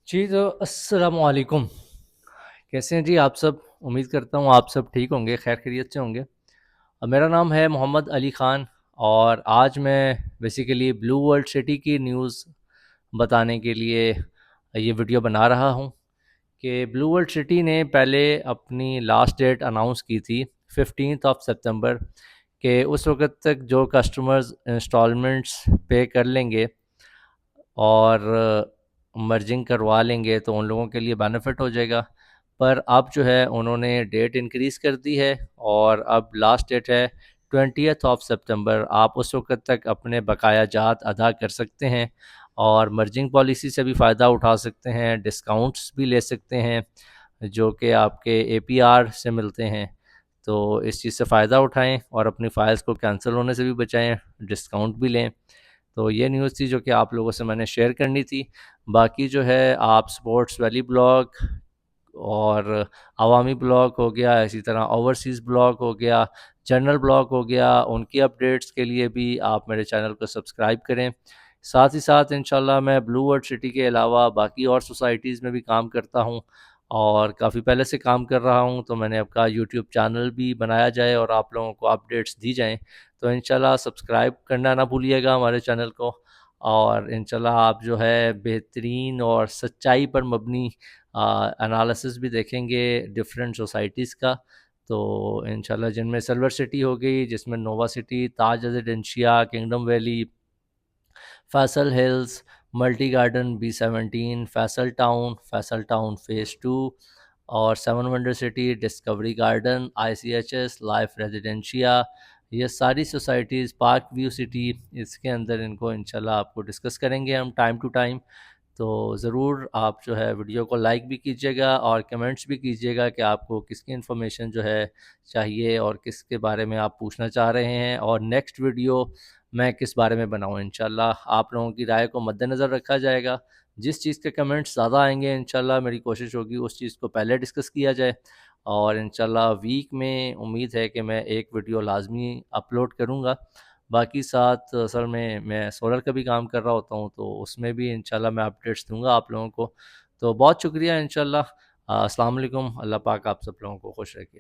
جی تو السلام علیکم. کیسے ہیں جی آپ سب؟ امید کرتا ہوں آپ سب ٹھیک ہوں گے، خیر خیریت سے ہوں گے. میرا نام ہے محمد علی خان، اور آج میں بیسیکلی بلو ورلڈ سٹی کی نیوز بتانے کے لیے یہ ویڈیو بنا رہا ہوں کہ بلو ورلڈ سٹی نے پہلے اپنی لاسٹ ڈیٹ اناؤنس کی تھی 15 سپتمبر، کہ اس وقت تک جو کسٹمرز انسٹالمنٹس پے کر لیں گے اور مرجنگ کروا لیں گے تو ان لوگوں کے لیے بینیفٹ ہو جائے گا. پر اب جو ہے انہوں نے ڈیٹ انکریز کر دی ہے، اور اب لاسٹ ڈیٹ ہے 20 سپتمبر. آپ اس وقت تک اپنے بقایا جات ادا کر سکتے ہیں، اور مرجنگ پالیسی سے بھی فائدہ اٹھا سکتے ہیں، ڈسکاؤنٹس بھی لے سکتے ہیں جو کہ آپ کے اے پی آر سے ملتے ہیں. تو اس چیز سے فائدہ اٹھائیں اور اپنی فائلز کو کینسل ہونے سے بھی بچائیں، ڈسکاؤنٹ بھی لیں. تو یہ نیوز تھی جو کہ آپ لوگوں سے میں نے شیئر کرنی تھی. باقی جو ہے آپ سپورٹس ویلی بلاگ اور عوامی بلاگ ہو گیا، اسی طرح اوورسیز بلاگ ہو گیا، جنرل بلاگ ہو گیا، ان کی اپڈیٹس کے لیے بھی آپ میرے چینل کو سبسکرائب کریں. ساتھ ہی ساتھ انشاءاللہ میں بلو ورلڈ سٹی کے علاوہ باقی اور سوسائٹیز میں بھی کام کرتا ہوں، اور کافی پہلے سے کام کر رہا ہوں. تو میں نے آپ کا یوٹیوب چینل بھی بنایا جائے اور آپ لوگوں کو اپڈیٹس دی جائیں. تو انشاءاللہ سبسکرائب کرنا نہ بھولیے گا ہمارے چینل کو، اور انشاءاللہ آپ جو ہے بہترین اور سچائی پر مبنی انالیسس بھی دیکھیں گے ڈفرینٹ سوسائٹیز کا. تو انشاءاللہ جن میں سلور سٹی ہو گئی، جس میں Nova City, Taj Residencia, Kingdom Valley, Faisal Hills, Multi Garden B17، Faisal Town Phase 2، اور 7 Wonder City, Discovery Garden, ICHS، Life Residencia. یہ ساری سوسائٹیز، پارک ویو سٹی، اس کے اندر ان کو انشاءاللہ آپ کو ڈسکس کریں گے ہم ٹائم ٹو ٹائم. تو ضرور آپ جو ہے ویڈیو کو لائک بھی کیجیے گا اور کمنٹس بھی کیجیے گا کہ آپ کو کس کی انفارمیشن جو ہے چاہیے اور کس کے بارے میں آپ پوچھنا چاہ رہے ہیں، اور نیکسٹ ویڈیو میں کس بارے میں بناؤں. انشاءاللہ آپ لوگوں کی رائے کو مد نظر رکھا جائے گا. جس چیز کے کمنٹس زیادہ آئیں گے انشاءاللہ میری کوشش ہوگی اس چیز کو پہلے ڈسکس کیا جائے. اور انشاءاللہ ویک میں امید ہے کہ میں ایک ویڈیو لازمی اپلوڈ کروں گا. باقی ساتھ اصل میں سولر کا بھی کام کر رہا ہوتا ہوں، تو اس میں بھی انشاءاللہ میں اپڈیٹس دوں گا آپ لوگوں کو. تو بہت شکریہ انشاءاللہ. السلام علیکم. اللہ پاک آپ سب لوگوں کو خوش رکھے.